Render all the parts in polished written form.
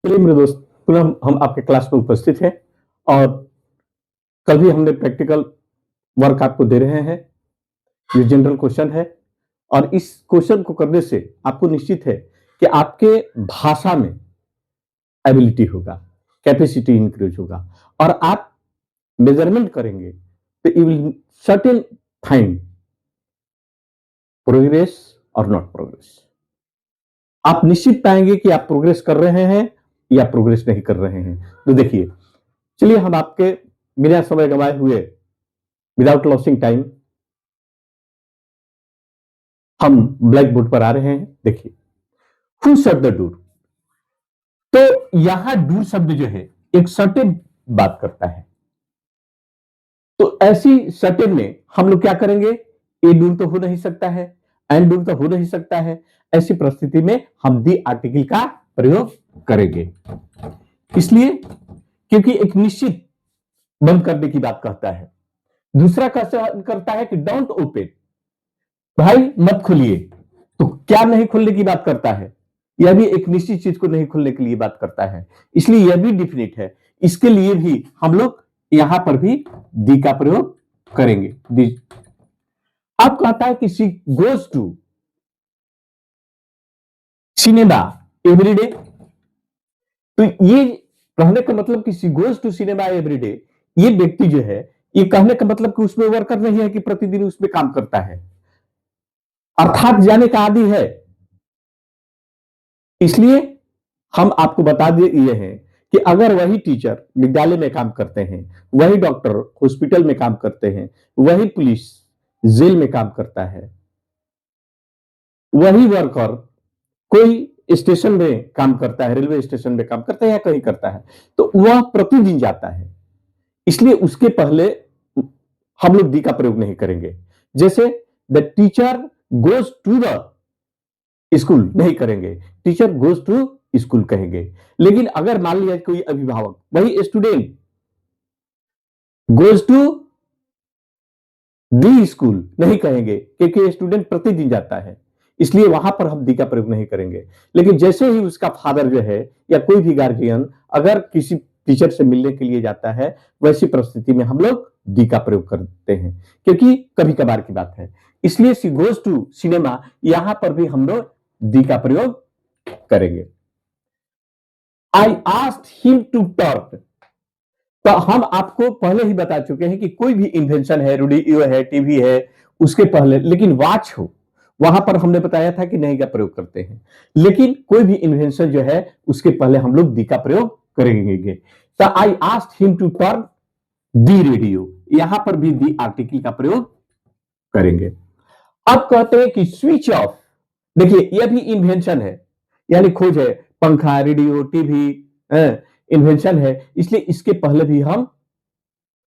चलिए मेरे दोस्त, पुनः हम आपके क्लास में उपस्थित हैं और कल भी हमने प्रैक्टिकल वर्क आपको दे रहे हैं। ये जनरल क्वेश्चन है और इस क्वेश्चन को करने से आपको निश्चित है कि आपके भाषा में एबिलिटी होगा, कैपेसिटी इंक्रीज होगा और आप मेजरमेंट करेंगे तो you will certain find progress और नॉट प्रोग्रेस। आप निश्चित पाएंगे कि आप प्रोग्रेस कर रहे हैं या प्रोग्रेस नहीं कर रहे हैं। तो देखिए, चलिए हम आपके बिना समय गंवाए हुए, विदाउट लॉसिंग टाइम, हम ब्लैक बोर्ड पर आ रहे हैं। देखिए, हु शट द डोर। तो यहां डोर शब्द जो है एक सर्टेन बात करता है। तो ऐसी सर्टेन में हम लोग क्या करेंगे? ए डोर तो हो नहीं सकता है, एंड डोर तो हो नहीं सकता है। ऐसी परिस्थिति में हम दी आर्टिकल का प्रयोग करेंगे, इसलिए क्योंकि एक निश्चित बंद करने की बात कहता है। दूसरा करता है कि डोंट ओपन, भाई मत खोलिए। तो क्या नहीं खोलने की बात करता है? यह भी एक निश्चित चीज को नहीं खोलने के लिए बात करता है, इसलिए यह भी डिफिनिट है। इसके लिए भी हम लोग यहां पर भी दी का प्रयोग करेंगे। अब कहता है कि she goes to cinema everyday. तो ये कहने का मतलब कि she goes to cinema everyday, ये व्यक्ति जो है, ये कहने का मतलब कि उसमें वर्कर नहीं है कि प्रतिदिन उसमें काम करता है, अर्थात जाने का आदि है। इसलिए हम आपको बता दिए हैं कि अगर वही टीचर विद्यालय में काम करते हैं, वही डॉक्टर हॉस्पिटल में काम करते हैं, वही पुलिस जेल में काम करता है, वही वर्कर कोई स्टेशन में काम करता है, रेलवे स्टेशन में काम करता है या कहीं करता है, तो वह प्रतिदिन जाता है। इसलिए उसके पहले हम लोग दी का प्रयोग नहीं करेंगे। जैसे the teacher goes to the school नहीं करेंगे, टीचर गोज टू स्कूल कहेंगे। लेकिन अगर मान लिया कोई अभिभावक, वही student goes to the school नहीं कहेंगे, क्योंकि स्टूडेंट प्रतिदिन जाता है, इसलिए वहां पर हम दी का प्रयोग नहीं करेंगे। लेकिन जैसे ही उसका फादर जो है या कोई भी गार्जियन अगर किसी टीचर से मिलने के लिए जाता है, वैसी परिस्थिति में हम लोग दी का प्रयोग करते हैं, क्योंकि कभी कभार की बात है। इसलिए शी गोज टू सिनेमा, यहां पर भी हम लोग दी का प्रयोग करेंगे। I asked him to turn. तो हम आपको पहले ही बता चुके हैं कि कोई भी इन्वेंशन है, रेडियो है, टीवी है, उसके पहले, लेकिन वॉच हो, वहां पर हमने बताया था कि नहीं का प्रयोग करते हैं। लेकिन कोई भी इन्वेंशन जो है उसके पहले हम लोग दी का प्रयोग करेंगे। तो I asked him to turn the radio, यहां पर भी दी आर्टिकल का प्रयोग करेंगे। अब कहते हैं कि स्विच ऑफ। देखिए, यह भी इन्वेंशन है, यानी खोज है, पंखा, रेडियो, टीवी इन्वेंशन है, इसलिए इसके पहले भी हम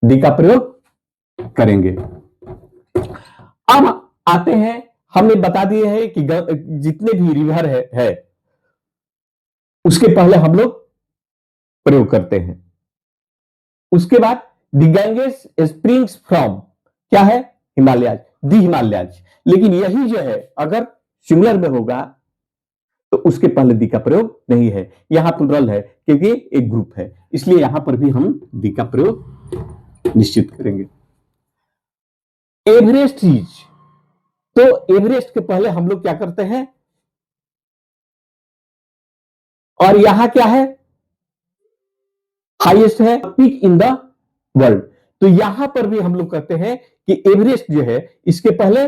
दी का प्रयोग करेंगे। अब आते हैं, हमने बता दिए हैं कि जितने भी रिवर है उसके पहले हम लोग प्रयोग करते हैं। उसके बाद द गैंजेस स्प्रिंग्स फ्रॉम, क्या है? हिमालयाज, दी हिमालयाज। लेकिन यही जो है अगर सिंगुलर में होगा तो उसके पहले दी का प्रयोग नहीं है, यहां प्लुरल है क्योंकि एक ग्रुप है, इसलिए यहां पर भी हम दी का प्रयोग निश्चित करेंगे। एवरेस्ट रीच, तो एवरेस्ट के पहले हम लोग क्या करते हैं? और यहां क्या है? हाईएस्ट है, पीक इन द वर्ल्ड। तो यहां पर भी हम लोग कहते हैं कि एवरेस्ट जो है इसके पहले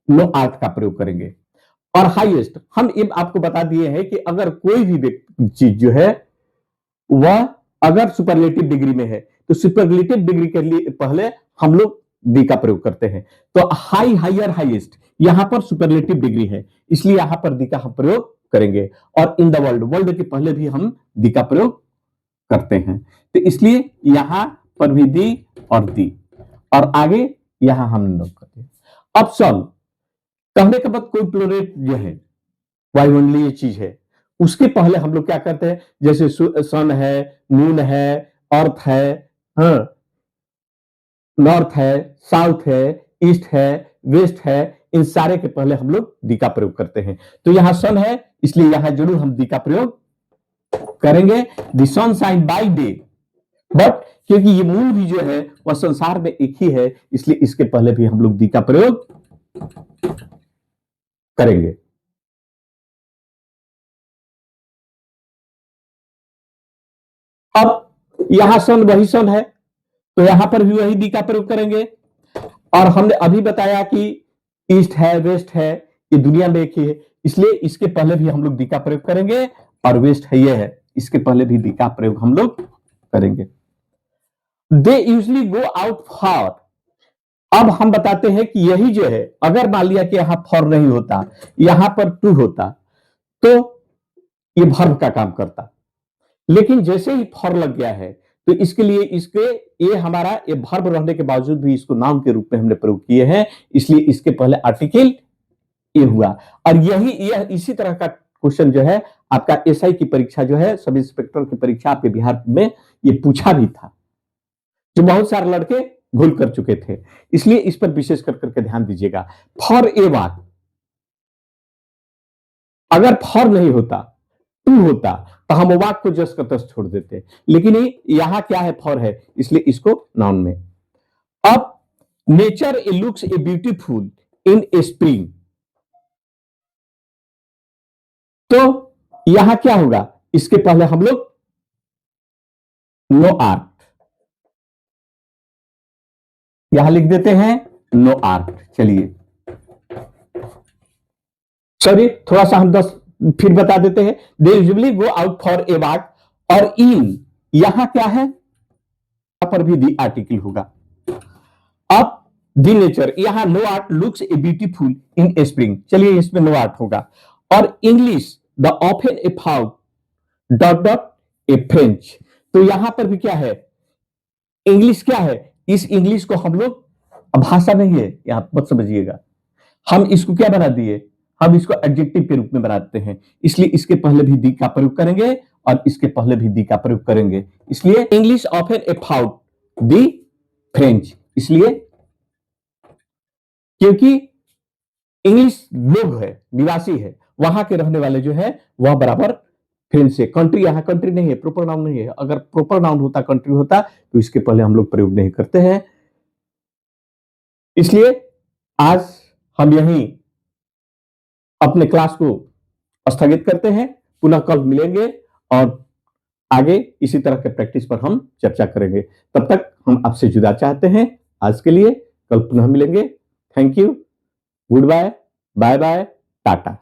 नो आर्ट का प्रयोग करेंगे। और हाईएस्ट हम आपको बता दिए हैं कि अगर कोई भी चीज जो है वह अगर सुपरलेटिव डिग्री में है तो सुपरलेटिव डिग्री के लिए पहले हम लोग दी का प्रयोग करते हैं। तो हाई, हायर, हाईएस्ट, यहां पर सुपरलेटिव डिग्री है, इसलिए यहां पर दी का हम प्रयोग करेंगे। और इन द वर्ल्ड, वर्ल्ड के पहले भी हम दी का प्रयोग करते हैं, तो इसलिए यहां पर भी दी और दी, और आगे यहां हम लोग करते हैं। अब सन कहने के बाद कोई प्लेनेट जो है वायुमंडलीय चीज है, उसके पहले हम लोग क्या करते हैं? जैसे सन है, मून है, अर्थ है, हाँ, नॉर्थ है, साउथ है, ईस्ट है, वेस्ट है, इन सारे के पहले हम लोग दी का प्रयोग करते हैं। तो यहां सन है, इसलिए यहां जरूर हम दी का प्रयोग करेंगे the sun shine by day, but क्योंकि ये मूल भी जो है वह संसार में एक ही है, इसलिए इसके पहले भी हम लोग दी का प्रयोग करेंगे। अब यहां सन वही सन है, तो यहां पर भी वही दी का प्रयोग करेंगे। और हमने अभी बताया कि ईस्ट है, वेस्ट है, ये दुनिया में एक ही है, इसलिए इसके पहले भी हम लोग दी का प्रयोग करेंगे। और वेस्ट है, ये है, इसके पहले भी दी का प्रयोग हम लोग करेंगे। They usually go out for, अब हम बताते हैं कि यही जो है, अगर मान लिया कि यहां फॉर नहीं होता, यहां पर टू होता, तो ये वर्ब का काम करता। लेकिन जैसे ही फॉर लग गया है, तो इसके लिए इसके ये हमारा ये वर्ब रहने के बावजूद भी इसको नाउन के रूप में हमने प्रयोग किए हैं, इसलिए इसके पहले आर्टिकल ये हुआ। और यह इसी तरह का क्वेश्चन जो है आपका एसआई की परीक्षा जो है, सब इंस्पेक्टर की परीक्षा आपके बिहार में ये पूछा भी था, जो बहुत सारे लड़के भूल कर चुके थे, इसलिए इस पर विशेष कर करके ध्यान दीजिएगा। फॉर ए वाक, अगर फॉर नहीं होता, टू होता, तो हम वाक को जस का तस छोड़ देते, लेकिन यहां क्या है, फॉर है, इसलिए इसको नाउन में। अब nature A looks a beautiful in a spring, तो यहां क्या होगा, इसके पहले हम लोग नो आर्ट, यहां लिख देते हैं नो आर्ट। चलिए सॉरी, थोड़ा सा हम 10 फिर बता देते हैं। They usually go out for a walk, और इन यहां क्या है, यहां पर भी दी आर्टिकल होगा। अब दी नेचर, यहां no art looks a beautiful in a spring, चलिए इसमें नो आर्ट होगा। और English the often a found dot dot a French, तो यहां पर भी क्या है, इंग्लिश क्या है, इस इंग्लिश को हम लोग, भाषा नहीं है यहां, मत समझिएगा, हम इसको क्या बना दिए, हम इसको एडजेक्टिव के रूप में बनाते हैं, इसलिए इसके पहले भी दी का प्रयोग करेंगे और इसके पहले भी दी का प्रयोग करेंगे। इसलिए English often a found the French, इसलिए क्योंकि इंग्लिश लोग है, निवासी है, वहां के रहने वाले जो है वह बराबर फ्रेंच से। कंट्री, यहां कंट्री नहीं है, प्रॉपर नाउन नहीं है, अगर प्रॉपर नाउन होता, कंट्री होता, तो इसके पहले हम लोग प्रयोग नहीं करते हैं। इसलिए आज हम यहीं अपने क्लास को स्थगित करते हैं, पुनः कल मिलेंगे और आगे इसी तरह के प्रैक्टिस पर हम चर्चा करेंगे। तब तक हम आपसे जुदा चाहते हैं, आज के लिए, कल पुनः मिलेंगे। Thank you, good bye, bye bye, Tata.